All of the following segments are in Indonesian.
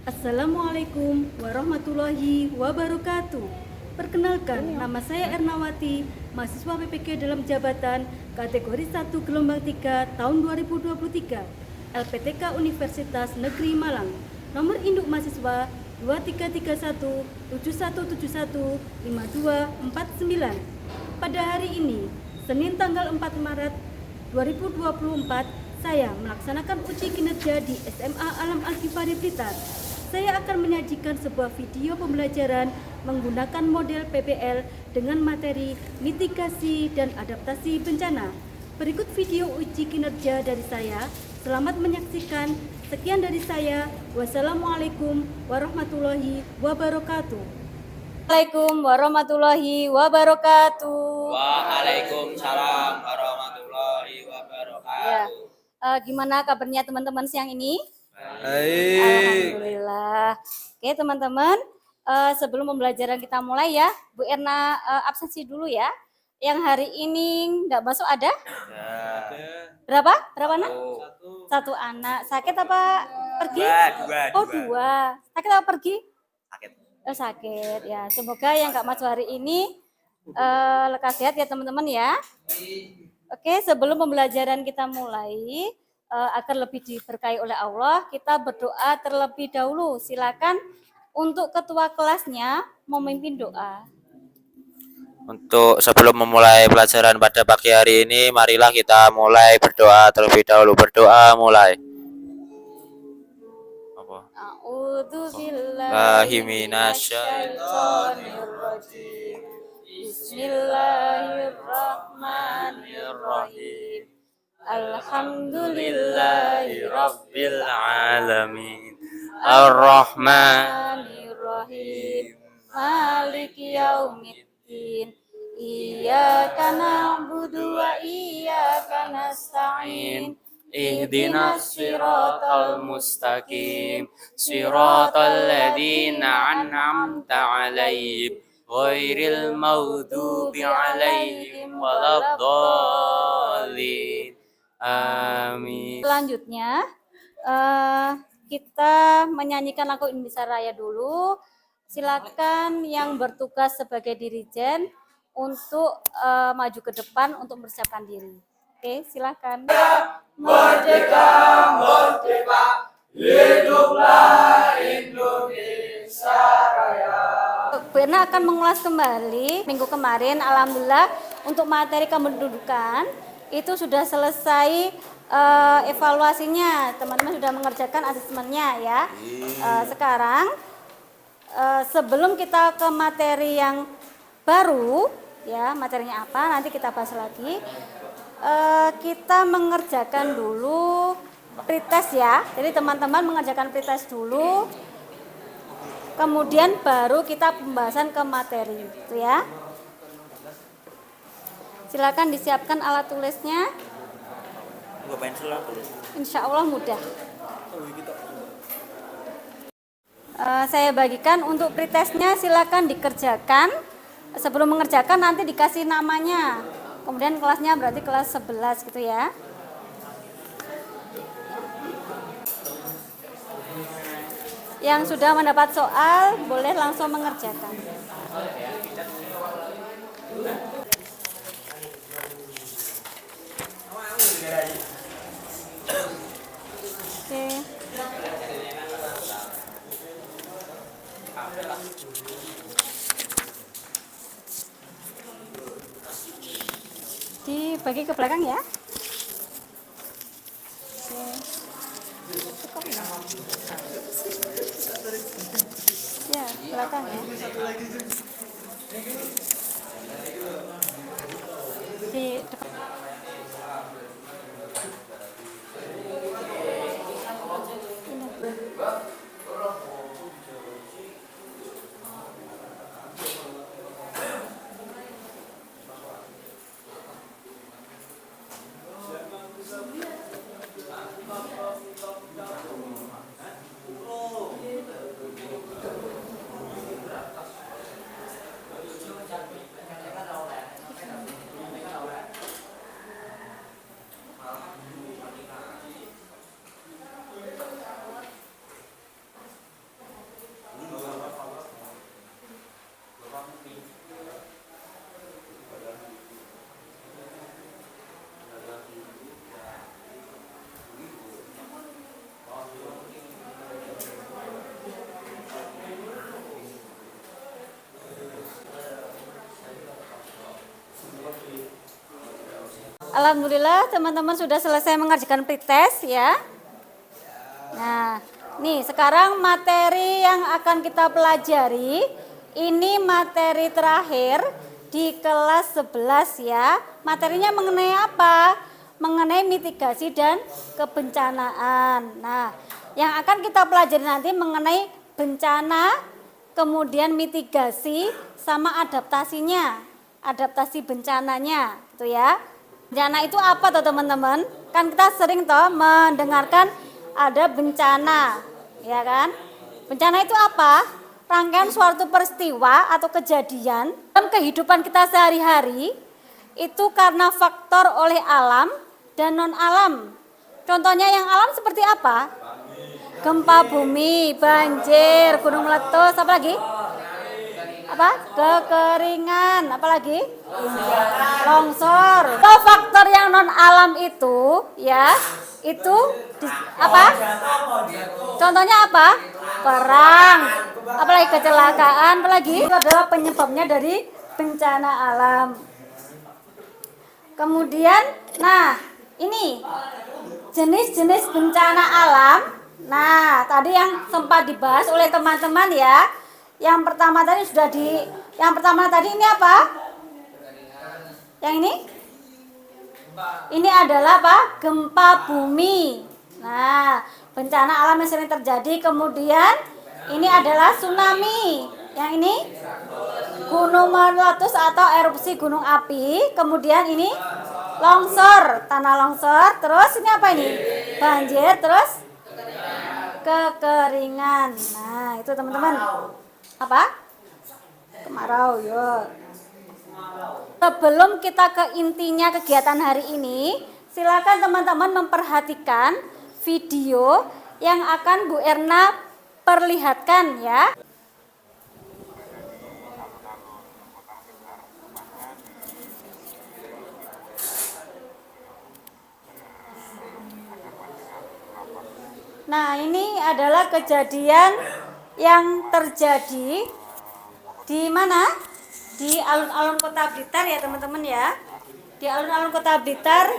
Assalamualaikum warahmatullahi wabarakatuh. Perkenalkan, nama saya Ernawati, mahasiswa PPK dalam jabatan kategori 1 gelombang 3 tahun 2023, LPTK Universitas Negeri Malang. Nomor induk mahasiswa 233171715249. Pada hari ini, Senin tanggal 4 Maret 2024, saya melaksanakan uji kinerja di SMA Alam Al-Ghifari Blitar. Saya akan menyajikan sebuah video pembelajaran menggunakan model PPL dengan materi mitigasi dan adaptasi bencana. Berikut video uji kinerja dari saya. Selamat menyaksikan. Sekian dari saya. Wassalamualaikum warahmatullahi wabarakatuh. Assalamualaikum warahmatullahi wabarakatuh. Waalaikumsalam warahmatullahi wabarakatuh. Gimana kabarnya teman-teman siang ini? Baik. Alhamdulillah. Oke teman-teman, sebelum pembelajaran kita mulai ya, Bu Erna absensi dulu ya. Yang hari ini nggak masuk ada? Ya. Berapa anak? Satu. 1 anak. Sakit apa pergi? Dua. Sakit apa pergi? Sakit. Sakit ya. Semoga yang nggak masuk hari ini lekas sehat ya teman-teman ya. Oke, sebelum pembelajaran kita mulai, agar lebih diberkahi oleh Allah, kita berdoa terlebih dahulu. Silakan untuk ketua kelasnya memimpin doa. Untuk sebelum memulai pelajaran pada pagi hari ini, marilah kita mulai berdoa terlebih dahulu. Berdoa mulai. A'udzubillahi minasyaitonirrajim. Bismillahirrahmanirrahim. Alhamdulillahi Rabbil alamin. Ar-Rahmanirrahim. Maliki yaumiddin. Iyyaka na'budu wa iyyaka nasta'in. Ihdinas siratal mustaqim. Siratal ladzina an'amta 'alaihim ghairil maghdubi 'alaihim waladdallin. Amin. Selanjutnya kita menyanyikan lagu Indonesia Raya dulu. Silakan yang bertugas sebagai dirijen untuk maju ke depan untuk mempersiapkan diri. Oke, silakan. Merdeka, merdeka, hiduplah Indonesia Raya. Bu Erna akan mengulas kembali minggu kemarin. Alhamdulillah untuk materi kependudukan itu sudah selesai evaluasinya. Teman-teman sudah mengerjakan asesmennya ya. Sekarang sebelum kita ke materi yang baru, ya materinya apa nanti kita bahas lagi. Kita mengerjakan dulu pretest ya. Jadi teman-teman mengerjakan pretest dulu. Kemudian baru kita pembahasan ke materi, itu ya. Silakan disiapkan alat tulisnya. Insya Allah mudah. Saya bagikan untuk pretestnya, silakan dikerjakan. Sebelum mengerjakan nanti dikasih namanya. Kemudian kelasnya berarti kelas 11 gitu ya. Yang sudah mendapat soal boleh langsung mengerjakan. Oke. Dibagi ke belakang ya. Oke. Cukup ya? Ya, belakang ya. Di depan. Alhamdulillah teman-teman sudah selesai mengerjakan pretest ya. Nah, nih sekarang materi yang akan kita pelajari, ini materi terakhir di kelas 11 ya. Materinya mengenai apa? Mengenai mitigasi dan kebencanaan. Nah, yang akan kita pelajari nanti mengenai bencana, kemudian mitigasi sama adaptasinya, adaptasi bencananya, gitu ya. Bencana itu apa toh teman-teman? Kan kita sering toh mendengarkan ada bencana, ya kan? Bencana itu apa? Rangkaian suatu peristiwa atau kejadian dalam kehidupan kita sehari-hari itu karena faktor oleh alam dan non alam. Contohnya yang alam seperti apa? Gempa bumi, banjir, gunung meletus, apa lagi? Apa? Kekeringan, apalagi? Longsor. Kalau faktor yang non alam itu ya, itu apa? Contohnya apa? Perang, apalagi kecelakaan, apalagi itu adalah penyebabnya dari bencana alam. Kemudian, nah ini jenis-jenis bencana alam. Nah, tadi yang sempat dibahas oleh teman-teman ya. Yang pertama tadi yang pertama tadi ini apa? Yang ini? Ini adalah apa? Gempa bumi. Nah, bencana alam yang sering terjadi. Kemudian ini adalah tsunami. Yang ini gunung meletus atau erupsi gunung api. Kemudian ini longsor, tanah longsor. Terus ini apa ini? Banjir, terus kekeringan. Nah, itu teman-teman. Apa? Kemarau, ya. Sebelum kita ke intinya kegiatan hari ini, silakan teman-teman memperhatikan video yang akan Bu Erna perlihatkan ya. Nah, ini adalah kejadian yang terjadi di mana? Di alun-alun Kota Blitar ya teman-teman ya. Di alun-alun Kota Blitar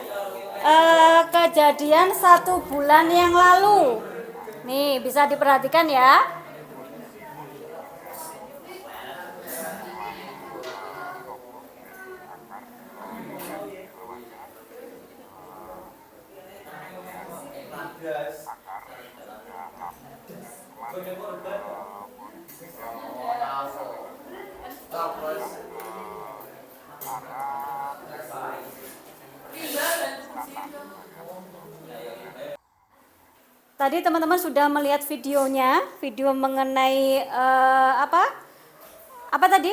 kejadian 1 bulan yang lalu. Nih bisa diperhatikan ya. Tadi teman-teman sudah melihat videonya, video mengenai apa? Apa tadi?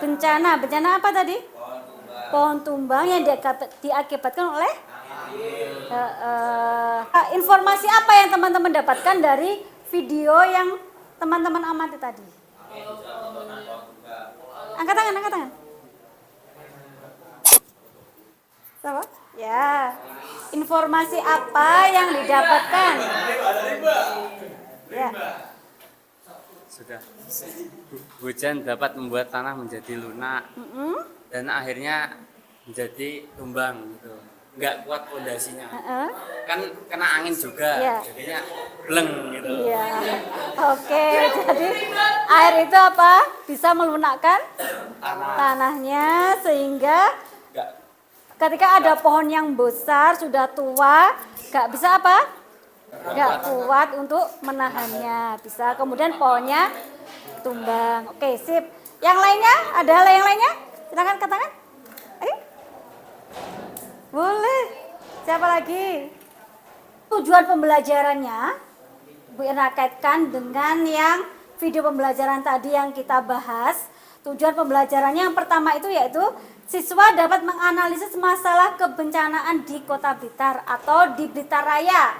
Bencana. Bencana apa tadi? Pohon tumbang yang diakibatkan oleh informasi apa yang teman-teman dapatkan dari video yang teman-teman amati tadi? Angkat tangan, angkat tangan. Sama? Ya. Informasi apa yang didapatkan? Ya. Sudah. Hujan dapat membuat tanah menjadi lunak dan akhirnya menjadi tumbang gitu. Nggak kuat pondasinya. Kan kena angin juga, Ya. jadinya bleng gitu. Iya. Oke, jadi air itu apa? Bisa melunakkan tanahnya sehingga Nggak ketika ada pohon yang besar sudah tua, nggak bisa apa? Nggak kuat untuk menahannya. Bisa kemudian pohonnya tumbang. Oke, sip. Yang lainnya? Ada yang lainnya? Silakan katakan. Ayo. Boleh. Siapa lagi? Tujuan pembelajarannya Bu Erna kaitkan dengan yang video pembelajaran tadi yang kita bahas. Tujuan pembelajarannya yang pertama itu yaitu siswa dapat menganalisis masalah kebencanaan di Kota Blitar atau di Blitar Raya.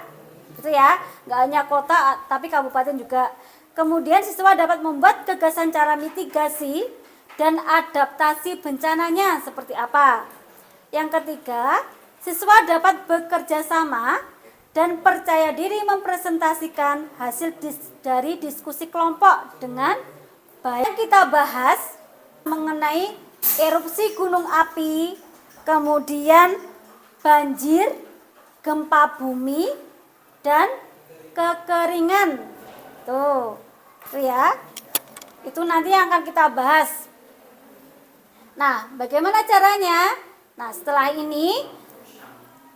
Gitu ya, nggak hanya kota tapi kabupaten juga. Kemudian siswa dapat membuat gagasan cara mitigasi dan adaptasi bencananya seperti apa. Yang ketiga, siswa dapat bekerja sama dan percaya diri mempresentasikan hasil dari diskusi kelompok dengan baik. Kita bahas mengenai erupsi gunung api, kemudian banjir, gempa bumi, dan kekeringan. Tuh ya. Itu nanti yang akan kita bahas. Nah, bagaimana caranya? Nah, setelah ini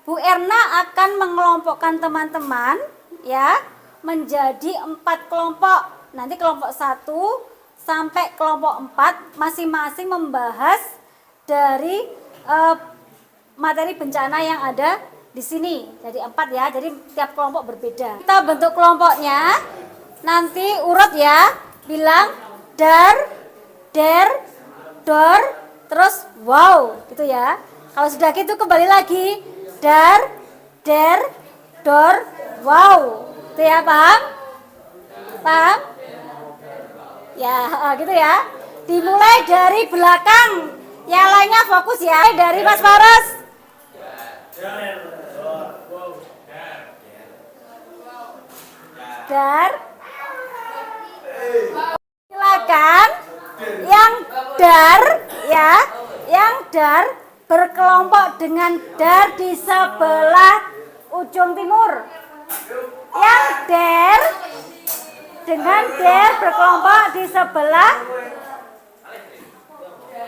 Bu Erna akan mengelompokkan teman-teman ya menjadi 4 kelompok. Nanti kelompok 1 sampai kelompok 4 masing-masing membahas dari materi bencana yang ada di sini. Jadi 4 ya. Jadi tiap kelompok berbeda. Kita bentuk kelompoknya. Nanti urut ya. Bilang dar, der, dor, terus wow, gitu ya. Kalau sudah gitu kembali lagi dar, der, dor, wow. Itu ya, paham? Paham? Ya, gitu ya. Dimulai dari belakang. Yang lainnya fokus ya. Dari Mas Faras. Dar. Silakan yang dar ya, yang dar berkelompok dengan dar di sebelah ujung timur. Yang der dengan der berkelompok di sebelah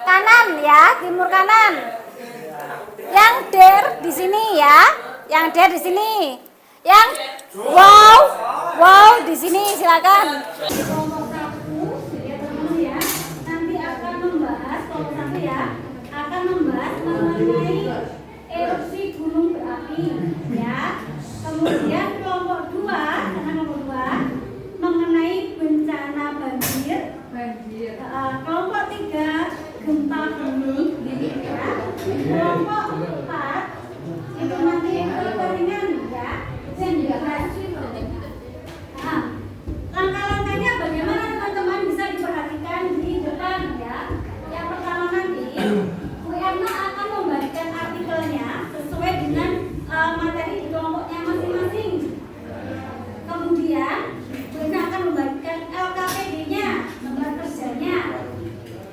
kanan ya, timur kanan. Yang der di sini ya, yang der di sini. Yang wow di sini silakan. Kelompok 1 ya teman-teman ya, nanti akan membahas kelompok 1 ya, akan membahas mengenai erupsi gunung berapi ya. Kemudian kelompok 2, karena kelompok 2 mengenai bencana banjir. Kelompok 3 gempa bumi ya. Kelompok 4 itu nanti kekeringan ya. Dan juga nah, langkah-langkahnya bagaimana teman-teman bisa diperhatikan di depan ya. Yang pertama nanti Bu Erna akan membagikan artikelnya sesuai dengan materi di kelompoknya masing-masing. Kemudian Bu Erna akan membagikan LKPD-nya, lembar kerjanya.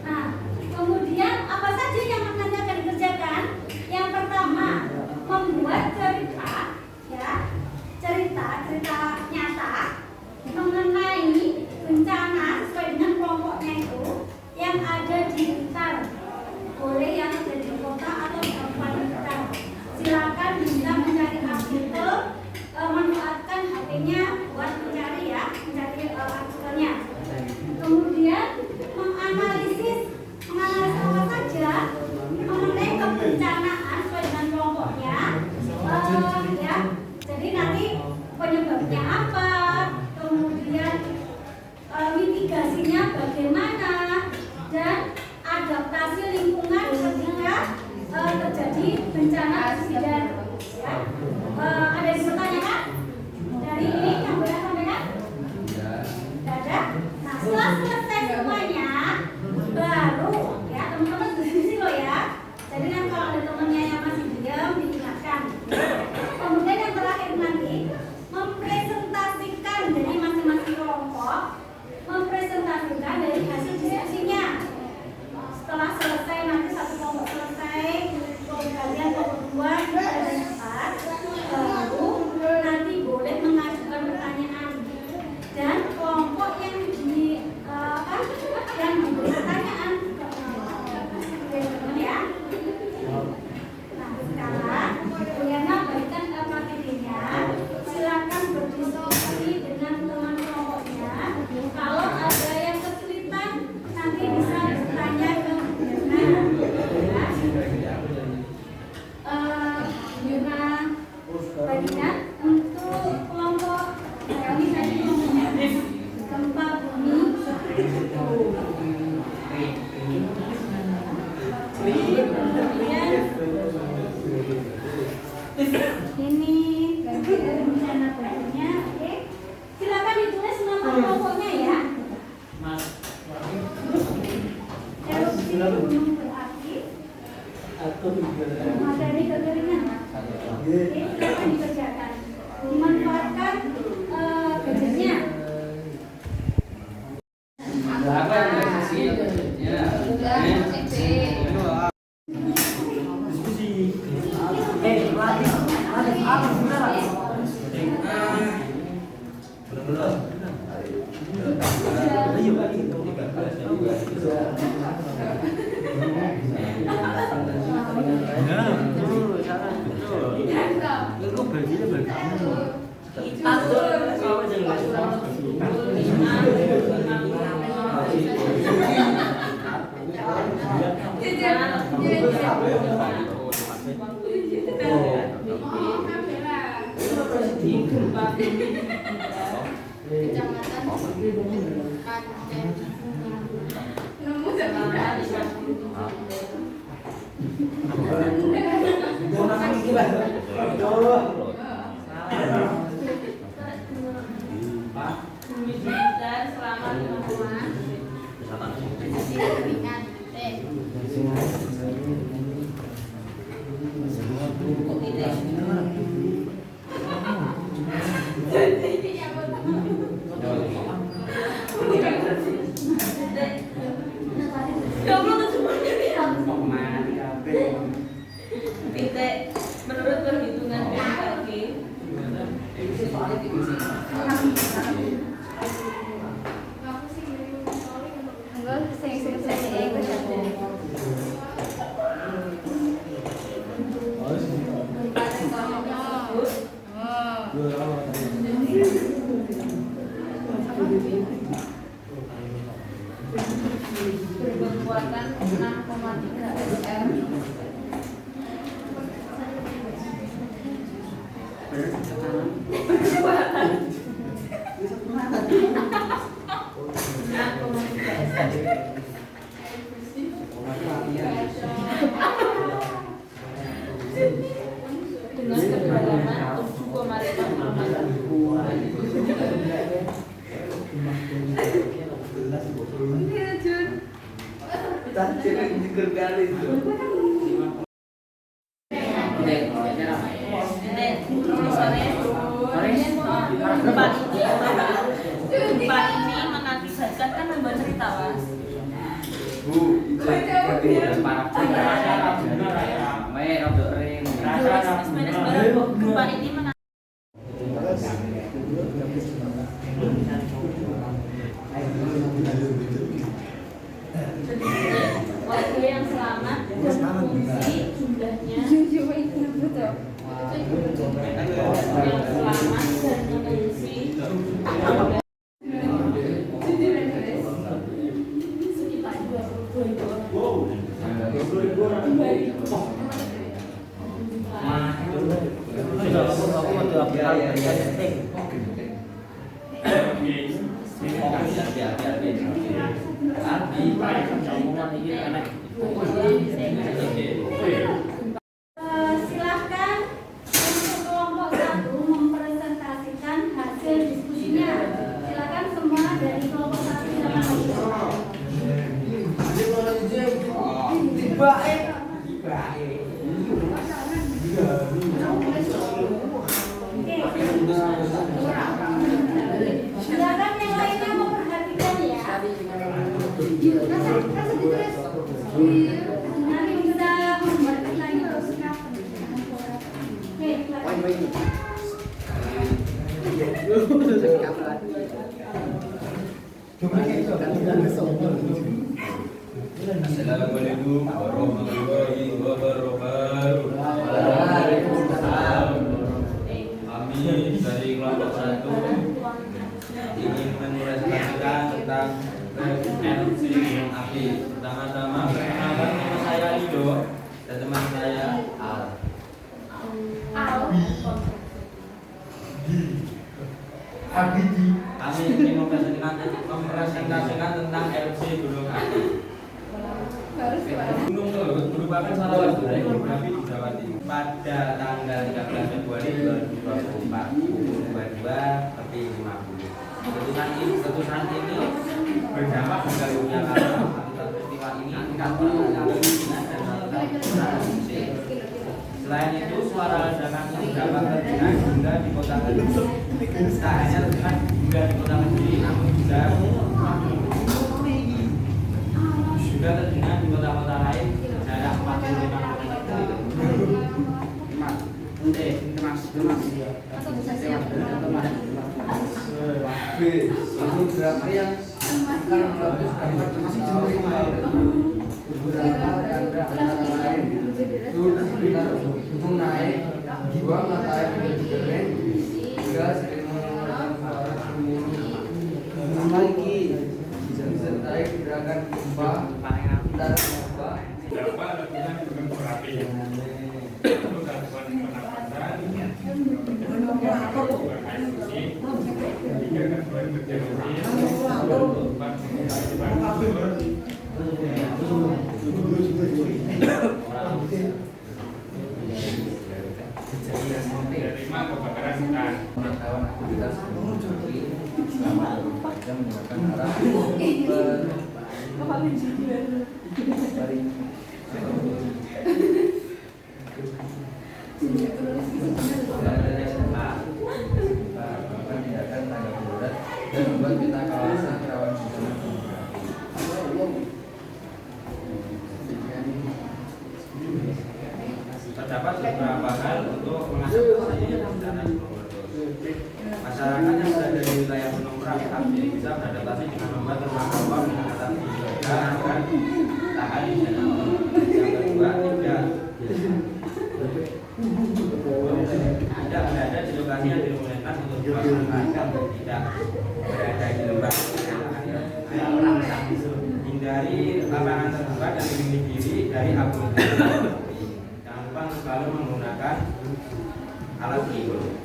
Nah, kemudian apa saja yang nanti akan dikerjakan? Yang pertama, membuat cerita ya. Cerita nyata mengenai bencana sesuai dengan kelompoknya itu yang ada di Blitar. Boleh yang ada di kota atau di kabupaten Blitar. Silakan bisa mencari artikel, manfaatkan HP-nya buat mencari ya, mencari artikelnya. Kemudian menganalisis apa saja mengenai kebencanaan sesuai dengan kelompoknya. Ya. Jadi nanti penyebabnya apa, kemudian mitigasinya bagaimana, dan adaptasi lingkungan ketika terjadi bencana eksiden. Ya. Ada yang dipertanyakan? Dari ini yang boleh sampaikan? Tidak ada? Nah, setelah selesai semuanya, baru ya teman-teman diskusi loh ya. Jadi kan kalau ada temannya yang masih diam, diingatkan. Kemudian yang terakhir nanti mempresentasikan dari masing-masing kelompok, mempresentasikan dari hasil diskusinya. Setelah selesai nanti satu kelompok selesai, kemudian kelompok 2 dan 4, baru nanti boleh mengajukan pertanyaan. Dan kelompok yang yang diberi pertanyaan ya. Nah, sekarang Buena berikan LKPD-nya. Silakan berdiskusi dengan teman kelompoknya. Kalau ada yang kesulitan, nanti bisa bertanya ke Buena. Buena bagikan untuk kelompok ini tadi kelompoknya gempa bumi. Ini bagian dari bencana banjirnya. Oke, silakan ditulis nama kelompoknya ya. Erupsi gunung berapi, materi kekeringan. Oke, silakan dikerjakan. Dimanfaatkan gadgetnya. Menurut perhitungan BMKG, berkekuatan 6,3 SR. Dengan kedalaman 7,5 meter. Gempa ini mengakibatkan kan membuat cerita was. Gempa ini warga yang selamat dan mengungsi jumlahnya yang selamat dan mengungsi sekitar 22 Silahkan untuk kelompok 1 mempresentasikan hasil diskusinya. Silakan semua dari kelompok 1 silakan. Silakan yang lainnya memperhatikan ya. Nanti bisa membuat lagi terus. Assalamualaikum warahmatullahi wabarakatuh. Waalaikumsalam. Kami dari kelompok 1 ingin mempresentasikan tentang erupsi gunung api. Pertama-tama perkenalkan nama saya Lido dan teman saya Al. Kami ingin mempresentasikan tentang erupsi gunung api. Gunung Kelut merupakan salah satu gunung api di Jawa Timur. Pada tanggal 13 Februari 2024 pukul 22:50. Letusan ini berdampak pada dunia karena akibat peristiwa ini tingkat dan selain itu, suara ledakan ini dapat terdengar hingga di kota Kediri. Tak hanya terdengar hingga di kota Kediri, namun juga terdengar di kota-kota lain jarak 45 km. Untuk berapa yang akan melakukan mengetahui hal beberapa tanda antara lain itu naik, dua mata air menjadi kering, tiga sering mengeluarkan suara gemuruh, lagi disertai gerakan gempa antar gempa. Pengetahuan aktivitas gunung seperti selama 24 jam menggunakan arah tindakan tanggap darurat dan membuat peta kawasan rawan bencana gunung berapi. Terdapat beberapa hal untuk mengantisipasi bencana gunung berapi. Masyarakat yang berada di wilayah gunung berapi bisa beradaptasi dengan membuat rumah bawah dengan atap dijaga agar tahan bencana. Yang kedua, tidak berada di lokasi yang dimungkinkan untuk masyarakat tidak berada di lembah. Hindari lapangan terbuka dan melindungi diri dari abu vulkanik. Jangan lupa selalu menggunakan alat pelindung.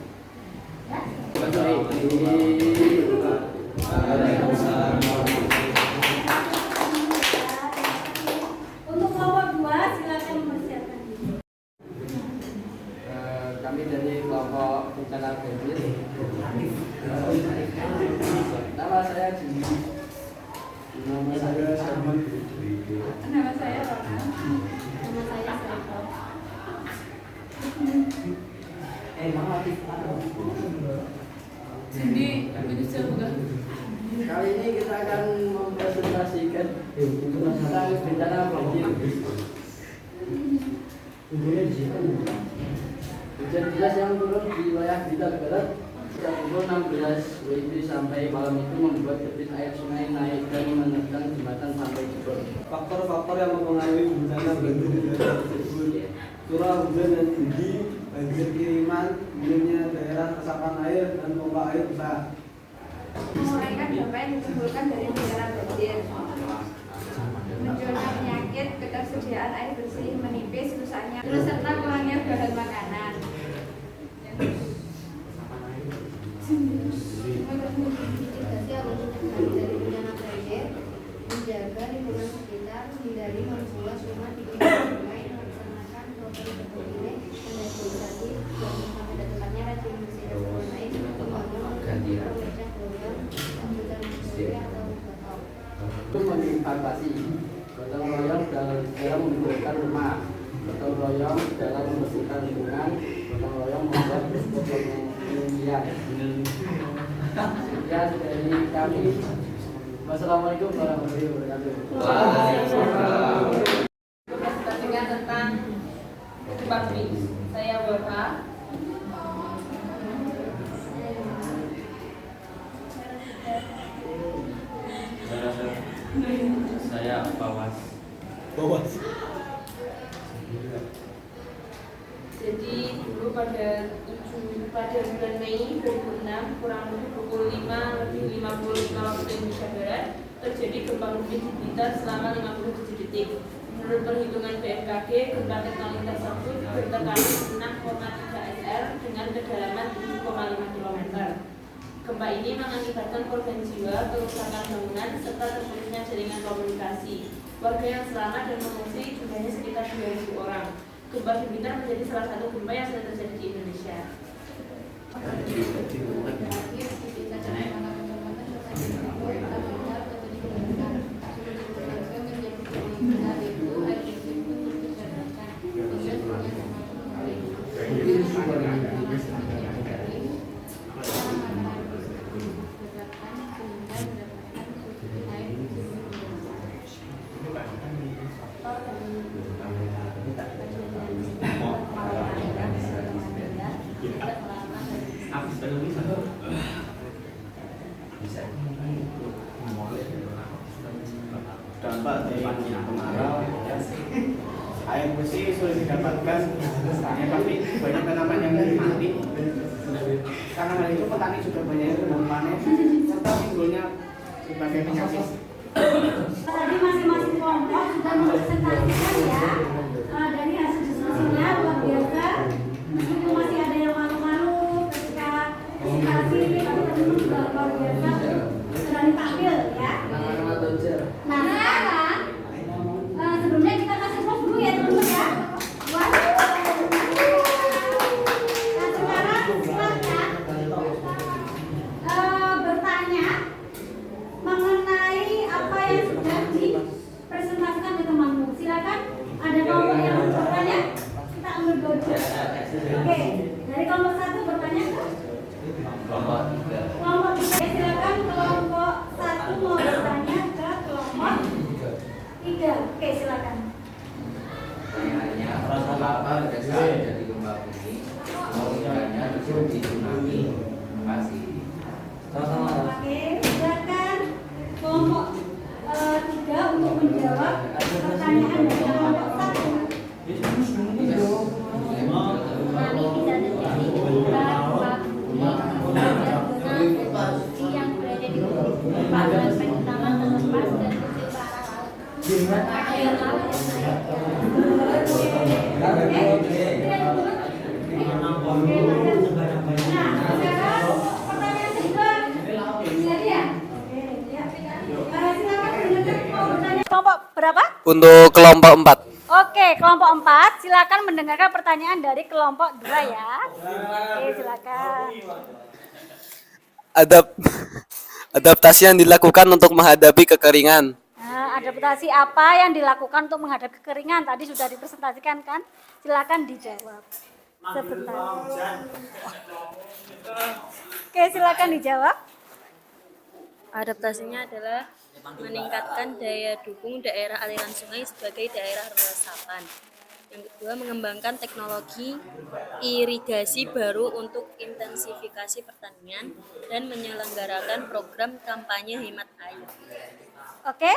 Untuk kelompok 2 silakan mempersiapkan diri. Kami dari kelompok bencana banjir. Nama saya Jimmy. Nama saya Salman. Nama saya Roman. Nama saya Saiful. Jadi aku bisa bukan. Kali ini kita akan mempresentasikan tentang bencana banjir. Hujan deras yang turun di wilayah Blitar Barat sejak pukul 16 WIB sampai malam itu membuat debit air sungai naik dan menerjang jembatan sampai jebol. Faktor-faktor yang mempengaruhi bencana banjir di daerah tersebut: curah hujan yang tinggi, banjir kiriman, minimnya daerah resapan air, dan pompa air besar. Menguraikan dampak yang ditimbulkan dari bencana banjir. Munculnya penyakit, ketersediaan air bersih menipis, rusaknya terus serta kurangnya bahan makanan. Mitigasi alur dari bencana banjir, menjaga lingkungan sekitar, hindari membuat sungai di pinggir sungai, melaksanakan protokol berbagai standarisasi dan sampai dekatnya rajin bersih dan saluran air, membangun pemecah gelombang, komputer material atau botol. Itu mengimplementasi gotong royong dalam membersihkan rumah, gotong royong dalam membersihkan lingkungan, gotong royong membuat pengungsian. Sekian dari kami. Wassalamualaikum warahmatullahi wabarakatuh. Presentasikan tentang gempa bumi. Saya Wafa. Saya Bawas. Jadi dulu pada bulan Mei 2006 kurang lebih pukul 5:55 waktu Indonesia Barat terjadi gempa bumi di Blitar selama 57 detik. Menurut perhitungan BMKG, gempa tektonik tersebut bertekanan 6,3 SR dengan kedalaman 7,5 km. Gempa ini mengakibatkan korban jiwa, kerusakan bangunan, serta terputusnya jaringan komunikasi. Warga yang selamat dan mengungsi jumlahnya sekitar 2.000 orang. Gempa di Blitar menjadi salah satu gempa yang sering terjadi di Indonesia. Dampak dari kemarau, air bersih sulit didapatkan, ya, tapi banyak tanaman yang mati. Karena hal itu petani juga banyak yang belum panen serta timbulnya berbagai penyakit. Tadi masing-masing kelompok sudah mempresentasikan ya dari hasil diskusinya luar biasa. Meskipun masih ada yang malu-malu ketika presentasi, tapi teman-teman sudah luar biasa berani tampil ya. Nah sekarang sebelumnya kita kasih pause dulu ya teman-teman ya. Waduh. Nah sekarang silakan bertanya mengenai apa yang sudah dipresentasikan ke temanmu. Silakan, ada kelompok yang bertanya, kita ambil dua. Oke, dari kelompok 1 bertanya ke kelompok 3. Silakan kelompok 1 mau bertanya ke kelompok 3. Oke, silakan. Pertanyaannya, apa jadi gempa bumi? Logikanya terjadi tsunami. Terima kasih. Oke, silakan kelompok 3 untuk menjawab pertanyaan dari kelompok 1. Tsunami bisa terjadi ketika gempa bumi dengan posisi yang berada di bagian utama terlepas dan sisi utara laut. Air laut yang naik. Nah, sekarang pertanyaan kedua jadi ya? Oke, ya. Silakan mendengar mau bertanya kelompok berapa? Untuk kelompok 4. Oke, kelompok 4 silakan mendengarkan pertanyaan dari kelompok 2 ya. Oke, silakan. Adaptasi yang dilakukan untuk menghadapi kekeringan. Nah, adaptasi apa yang dilakukan untuk menghadapi kekeringan? Tadi sudah dipresentasikan kan? Silakan dijawab. Sebentar. Oke, silakan dijawab. Adaptasinya adalah meningkatkan daya dukung daerah aliran sungai sebagai daerah resapan. Yang kedua, mengembangkan teknologi irigasi baru untuk intensifikasi pertanian dan menyelenggarakan program kampanye hemat air. Oke,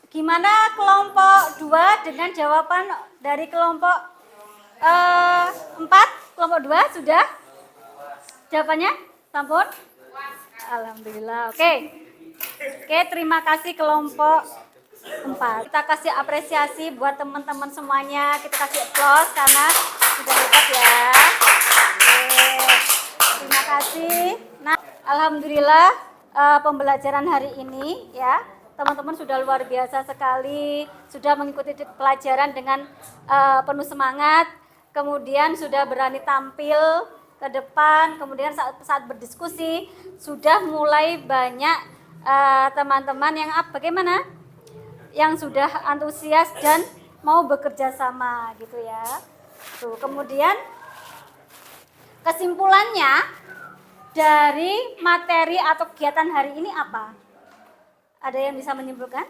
gimana kelompok 2 dengan jawaban dari kelompok 4? Kelompok 2 sudah? Jawabannya? Sampun? Alhamdulillah, oke. Oke, terima kasih kelompok 4. Kita kasih apresiasi buat teman-teman semuanya. Kita kasih applause karena sudah hebat ya. Oke, terima kasih. Nah, alhamdulillah pembelajaran hari ini ya, teman-teman sudah luar biasa sekali, sudah mengikuti pelajaran dengan penuh semangat, kemudian sudah berani tampil ke depan, kemudian saat berdiskusi sudah mulai banyak teman-teman yang bagaimana? Yang sudah antusias dan mau bekerja sama gitu ya. Tuh, kemudian kesimpulannya dari materi atau kegiatan hari ini apa? Ada yang bisa menyimpulkan?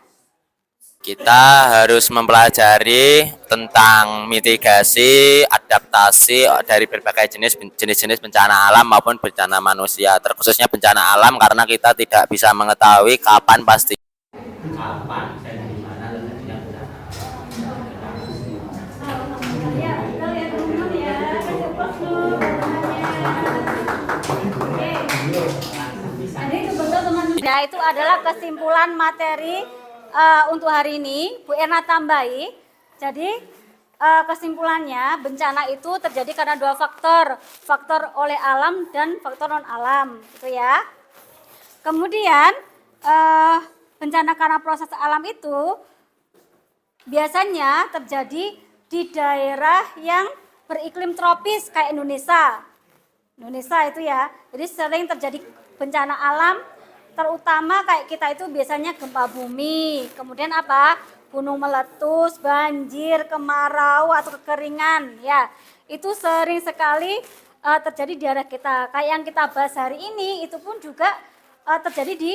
Kita harus mempelajari tentang mitigasi, adaptasi dari berbagai jenis-jenis bencana alam maupun bencana manusia, terkhususnya bencana alam karena kita tidak bisa mengetahui kapan pasti. Kapan dan di mana terjadinya bencana? Ya, betul ya teman-teman ya. Kasih applause dulu. Oke. Jadi itu betul teman-teman. Ya, itu adalah kesimpulan materi untuk hari ini. Bu Erna tambahi. Jadi kesimpulannya bencana itu terjadi karena 2 faktor. Faktor oleh alam dan faktor non alam, gitu ya. Kemudian bencana karena proses alam itu biasanya terjadi di daerah yang beriklim tropis kayak Indonesia. Indonesia itu ya. Jadi sering terjadi bencana alam, terutama kayak kita itu biasanya gempa bumi, kemudian apa? Gunung meletus, banjir, kemarau atau kekeringan ya. Itu sering sekali terjadi di daerah kita. Kayak yang kita bahas hari ini itu pun juga terjadi di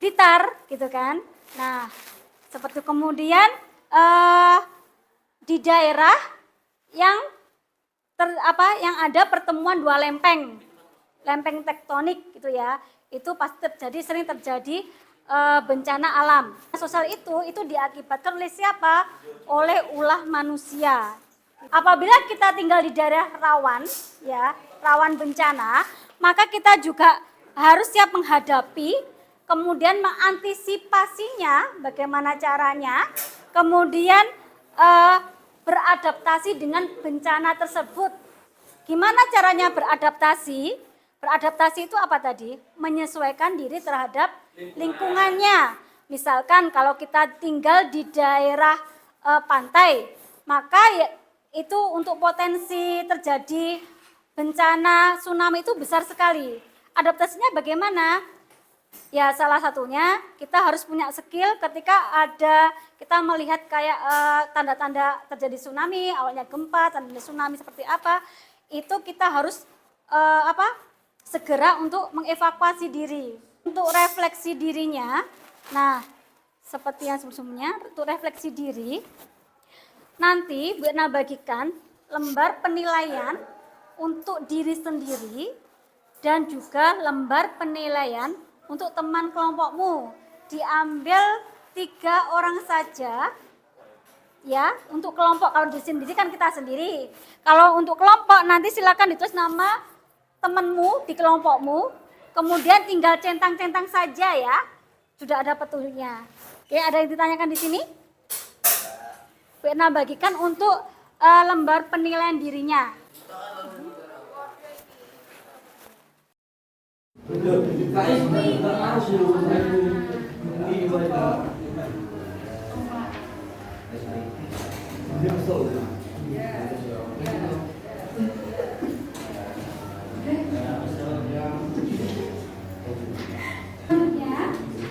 Blitar gitu kan. Nah, seperti kemudian di daerah yang yang ada pertemuan 2 lempeng tektonik gitu ya. itu pasti terjadi, sering terjadi bencana alam. Sosial itu diakibatkan oleh siapa? Oleh ulah manusia. Apabila kita tinggal di daerah rawan, ya, rawan bencana, maka kita juga harus siap menghadapi, kemudian mengantisipasinya, bagaimana caranya, kemudian beradaptasi dengan bencana tersebut. Gimana caranya beradaptasi? Beradaptasi itu apa tadi? Menyesuaikan diri terhadap lingkungannya. Misalkan kalau kita tinggal di daerah pantai, maka ya, itu untuk potensi terjadi bencana tsunami itu besar sekali. Adaptasinya bagaimana? Ya salah satunya kita harus punya skill ketika ada kita melihat kayak tanda-tanda terjadi tsunami, awalnya gempa, tanda tsunami seperti apa, itu kita harus segera untuk mengevakuasi diri. Untuk refleksi dirinya, nah seperti yang sebelumnya, untuk refleksi diri, nanti Bu Etna bagikan lembar penilaian untuk diri sendiri dan juga lembar penilaian untuk teman kelompokmu. Diambil 3 orang saja, ya, untuk kelompok. Kalau di sendiri kan kita sendiri. Kalau untuk kelompok nanti silakan ditulis nama temanmu di kelompokmu, kemudian tinggal centang-centang saja ya. Sudah ada petunjuknya. Oke, ada yang ditanyakan di sini? Bu Etna bagikan untuk lembar penilaian dirinya.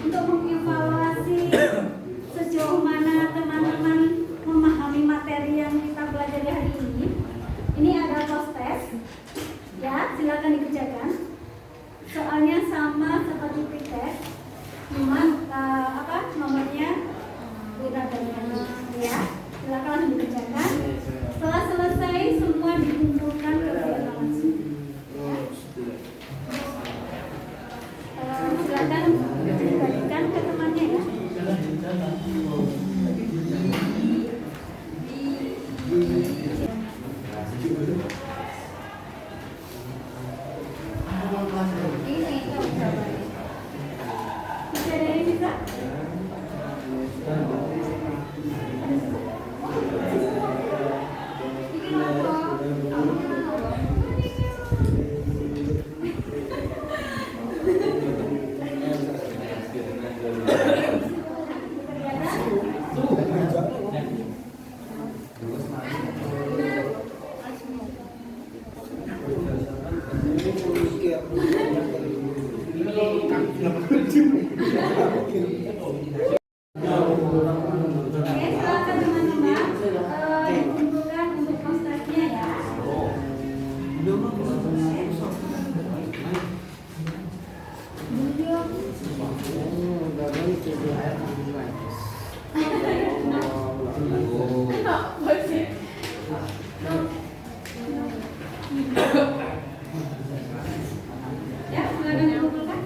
Untuk mengevaluasi sejauh mana teman-teman memahami materi yang kita pelajari hari ini ada post test, ya, silakan dikerjakan. Soalnya sama seperti pretest, cuman nomornya beda ya. Silakan langsung dikerjakan. Setelah selesai semua dikumpulkan ke Etna langsung. Silakan dibagikan ke temannya ya. Bisa ada yang bisa? Oke, silakan teman-teman dikumpulkan untuk posternya ya. Ya, silakan dikumpulkan.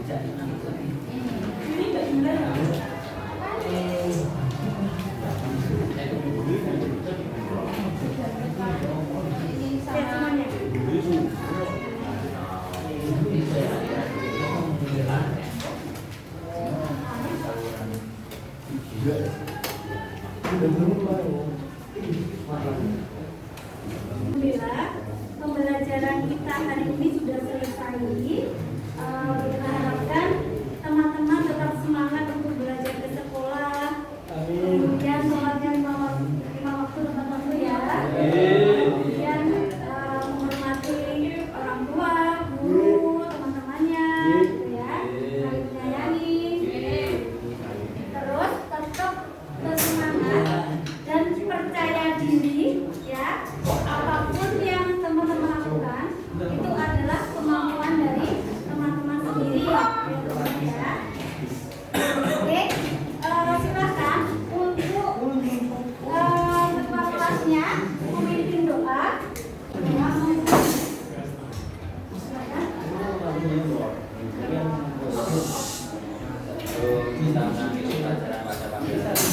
Alhamdulillah, pembelajaran kita hari ini sudah selesai. Kita harapkan teman-teman tetap semangat untuk belajar ke sekolah. Kemudian sholatnya 5 waktu tepat waktu ya. Kemudian menghormati orang tua, guru, teman-temannya, gitu ya. Saling menyayangi. Terus tetap bersemangat dan percaya diri ya. Apapun yang teman-teman lakukan itu adalah kemampuan dari kita mengambil pelajaran pada pagi hari